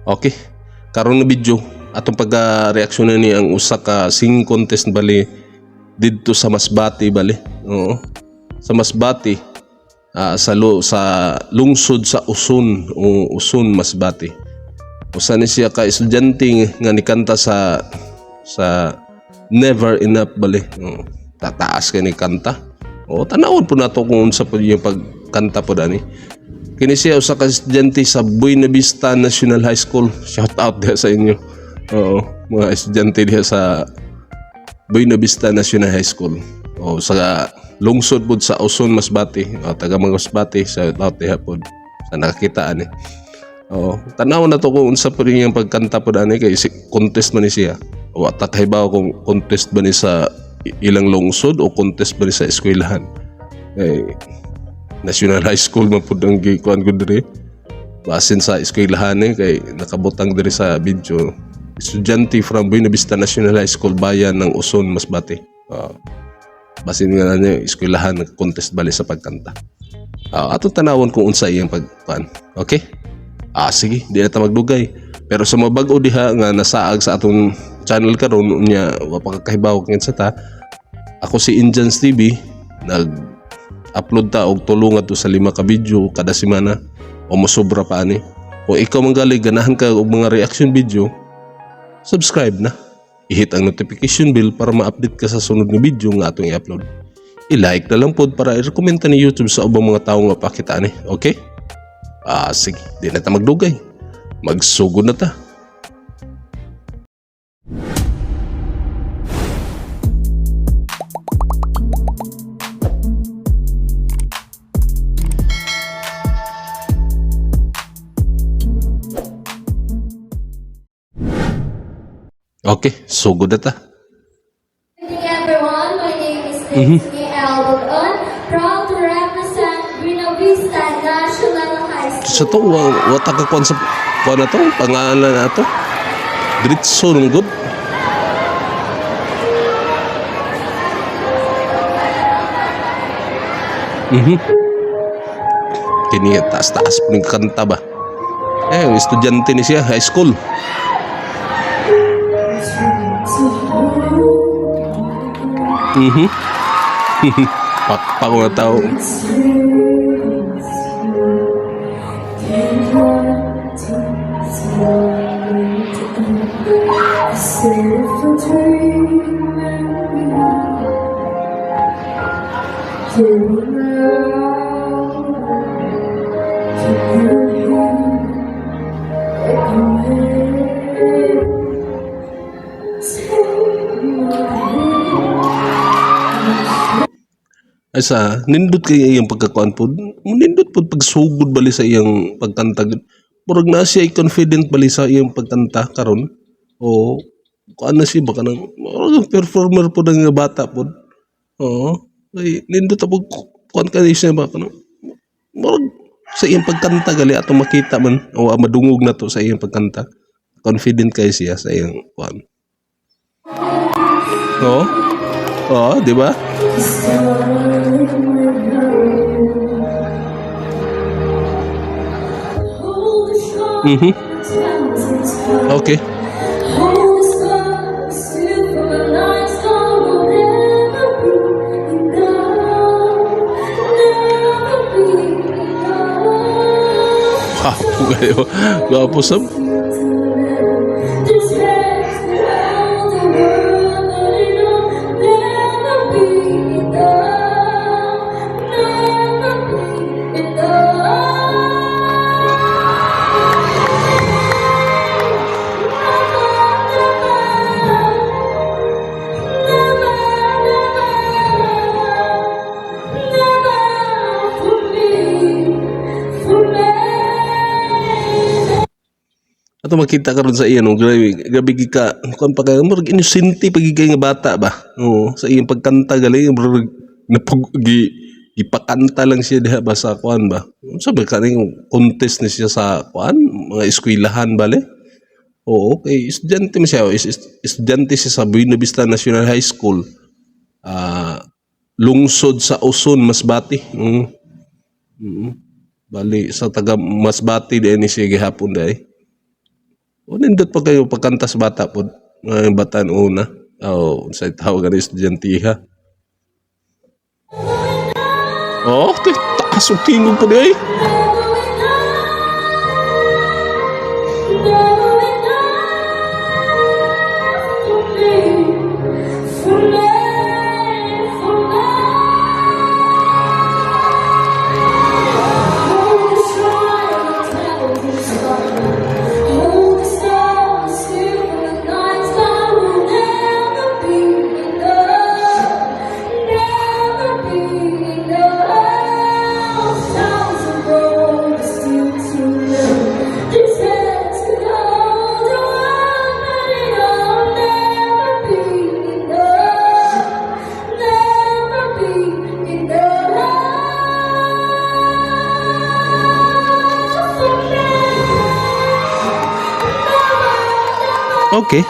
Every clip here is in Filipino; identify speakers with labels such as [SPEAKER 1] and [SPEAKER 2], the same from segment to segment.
[SPEAKER 1] Okay, karon na video atong pagka-reaksyon ni ang usa ka singing contest bali didto sa Masbate bali. Oo. Sa Masbate, sa lungsod sa Uson o Uson Masbate. Usa ni siya ka estudyante nga nikanta sa Never Enough bali. Oo. Tataas kay ni kanta. O tanawon po nato kung unsa po yung pagkanta po dani. Kini siya usa ka estudyante sa Buena Vista National High School. Shout out diha sa inyo. Oo, mga estudyante diha sa Buena Vista National High School. O sa lungsod pod sa Uson Masbate. O taga Masbate, shout out diha pod sa nakakita ani. Oo, tanaw na to kung unsa po rin yung pagkanta po dani kay contest man ni siya. O takaybaw kung contest ba ni sa ilang lungsod o contest ba ni sa eskwelahan. National High School man pud ang gikuan ko diri. Basin sa eskwelahan kay nakabutang diri sa video. Estudyante from Buena Vista National High School bayan ng Uson Masbate. Basin nga niya eskwelahan nag-contest bali sa pagkanta. Atong tanawon kung unsa iyang pagkuan. Okay? Sige, di na ta magdugay. Pero sa mga bag-o diha nga nasaag sa atong channel karon unya wa pa kakahibaw kin sa ta. Ako si Injans TV upload ta og tulungan to sa 5 ka video kada semana o mosobra pa ani. Kung ikaw manggali ganahan ka og mga reaction video, subscribe na. I-hit ang notification bell para ma-update ka sa sunod nga video nga atong i-upload. I-like na lang pod para i-rekomenda ni YouTube sa ubang mga tawo nga pakita ni. Okay? Sige, di na ta magdugay. Magsugod na ta. Okay, sugod na ta.
[SPEAKER 2] Good evening everyone, my name is Daisy Albagon, proud to represent Buena Vista National High School.
[SPEAKER 1] Sa to, wata ka kuan sa kuan na to, pangalan na to. Gritso ng good. Kini taas-taas po ng kanta ba? Estudyante ni siya, high school. Pakpak ko na tao. Asa nindot kay iyang pagkakuan pod, nindot pod pagsugod bali sa iyang pagkanta. Murag na siya confident bali sa iyang pagkanta karon. O kuan na siya baka nang performer pod ang bata pod. Oo, ay nindot pod kuan ka siya baka nang murag sa iyang pagkanta gali ato makita man o madungog na to sa iyang pagkanta. Confident kay siya sa iyang kuan. Oo, di ba? Okay. Gapo sab. Ato makita karon sa iya no, grabe ka kun pa kay murag inosente pagigay nga bata ba. Oo, sa iyang pagkanta gali murag ipakanta lang siya diha ba sa kuan ba. Unsa ba kaning contest ni siya sa kuan mga eskwelahan bale? Oo, kay estudyante man siya, estudyante siya sa Buena Vista National High School. Lungsod sa Uson Masbate. Bali sa taga Masbate din ni siya gihapon dai. O nindot pa kayo pagkanta sa bata po. Mga bataan una. O sa tawag ka na estudyante ha. Oh, taas o tingog po di ay. Okay.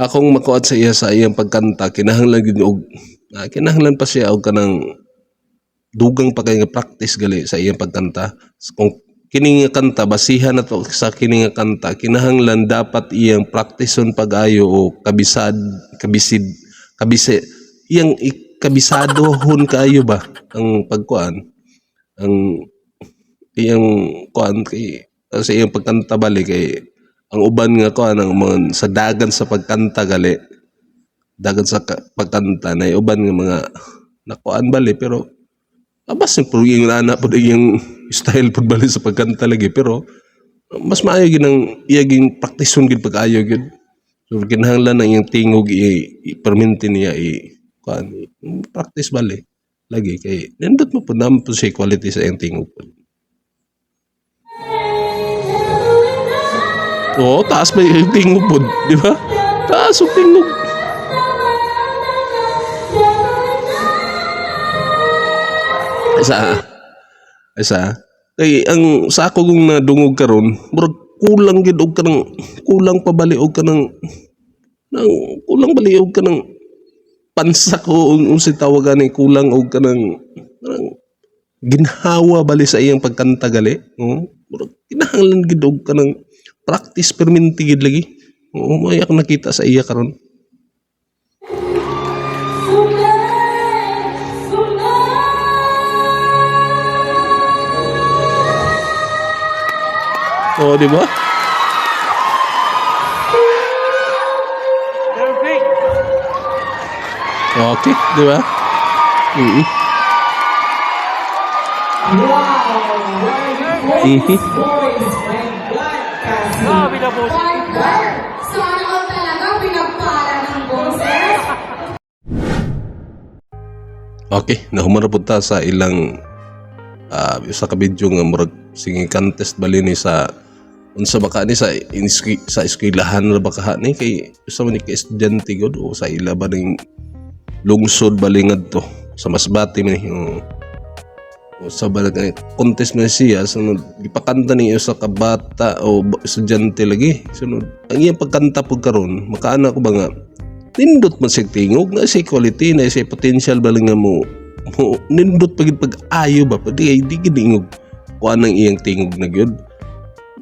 [SPEAKER 1] Akong makuat sa iya sa iyang pagkanta, kinahanglan gid og kinahanglan pa siya og kanang dugang pa kay nga practice gali sa iyang pagkanta. Kung kini nga kanta basihan na to sa kini nga kanta, kinahanglan dapat iyang practiceon pag-ayo o kabisid iyang kabisadohon kaayo ba ang pagkuan ang iyang kuan kay sa iyang pagkanta bali kay ang uban nga kuan ang mga sa dagan sa pagkanta gali dagan sa pagkanta na uban nga mga nakuan bali pero abas yung yung ana po yung style po bali sa pagkanta lagi pero mas maayo ginang iyaging practiceon gid pag-ayo gid so kinahanglan na iyang tingog i-perminti niya kuan practice bali lagi kay nindot mo po naman po siya quality sa iyang tingog po. Oo, taas ba yung tingog po, di ba? Taas yung tingog. Isa. Kay ang sa ako kung nadungog karon, murag kulang gid og kanang kulang pabali og kanang kulang bali og kanang pansa ko unsa tawagan ni kulang og kanang ginhawa bali sa iyang pagkanta gali. Murag kinahanglan gid og kanang practice perminti gid lagi. Mayak nakita sa iya karon. Oh, di ba? Okay, di ba?
[SPEAKER 2] Sana all talaga pinagpala ng boses.
[SPEAKER 1] Okay, nahumara po ta sa ilang sa kabidyo nga murag singing contest bali ni sa unsa baka ni sa eskwelahan na baka ni kay usa man ni ka estudyante gud o sa ila ba ning lungsod balingad to sa Masbate man o sa balagay contest man siya sunod gipakanta niya sa kabata o estudyante lagi sunod ang iyang pagkanta pud karon makaana ko ba nga nindot man siya tingog na siya quality na siya potential baling nga mo nindot pag-ayo ba pwede di gidingog kuan ang iyang tingog na gyud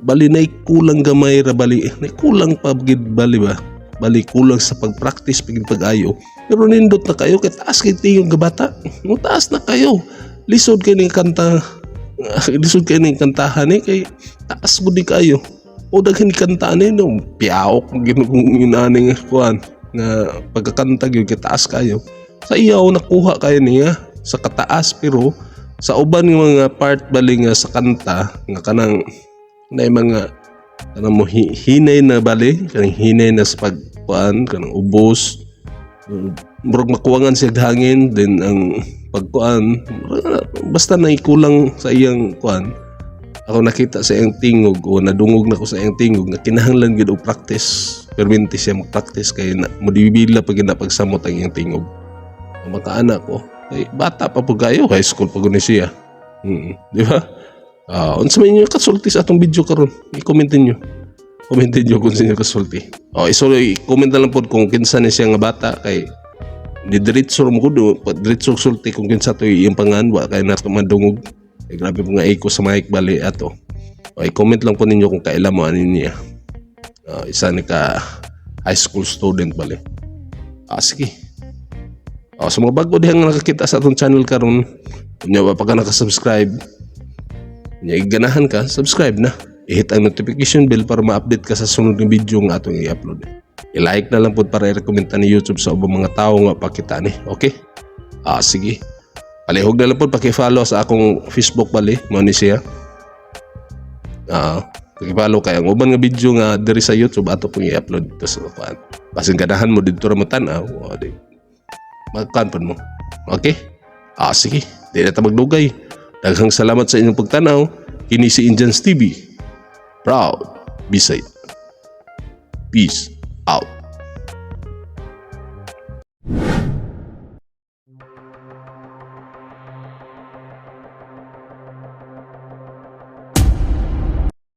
[SPEAKER 1] bali nay kulang gamay ra bali nay kulang pa gid bali ba bali kulang sa pag-practice pag-ayo pero nindot na kayo kay taas kay tingog nga bata mo taas na kayo lisod kay ning kanta lisod kay ning kantahan ni kay taas gud kayo o daghan ni kantaan ni no piaok ginugong inani nga kuan nga pagkakanta gyud kay taas kayo sa iyaw nakuha kayo niya sa kataas pero sa uban ng mga part bali nga sa kanta nga kanang na mga kanang mo hinay na bali kanang hinay na sa pagkuan kanang ubos murag makuwangan siya hangin then ang pagkuan basta na ikulang sa iyang kuan ako nakita sa iyang tingog o nadungog na ko sa iyang tingog nga kinahanglan gid og practice perminti siya mag-practice kay na modibila pag pagsamot ang iyang tingog makaana ko kay bata pa po kayo high school pa guni siya di ba unsa man inyo kasulti sa atong video karon i-commentin nyo kung sino kasulti i-comment na lang po kung kinsa ni siya nga bata kay Di diretso mo kudo, diretso sulti kung kinsa to iyang panganwa kay nato madungog. Grabe po nga iko sa mic bali ato. Okay, comment lang po ninyo kung kailan mo anin niya. Isa ni ka high school student bali. Sige. Sa mga bago dihang nakakita sa atong channel karon, kunya pa ka naka-subscribe, kunya iganahan ka, subscribe na. I-hit ang notification bell para ma-update ka sa sunod ng video nga atong i-upload. I-like na lang po para i-recommenda ni YouTube sa ubang mga tao nga pakita ni. Okay? Sige. Palihog na lang po paki-follow sa akong Facebook bali, mo ni siya. Paki-follow kay ang ubang nga video nga diri sa YouTube ato pong i-upload dito sa kuan. Basin ganahan mo dito ra mo tan-aw, magkanpon mo. Okay? Sige. Di na ta magdugay. Daghang salamat sa inyong pagtanaw. Kini si Indians TV. Proud Bisaya. Peace out.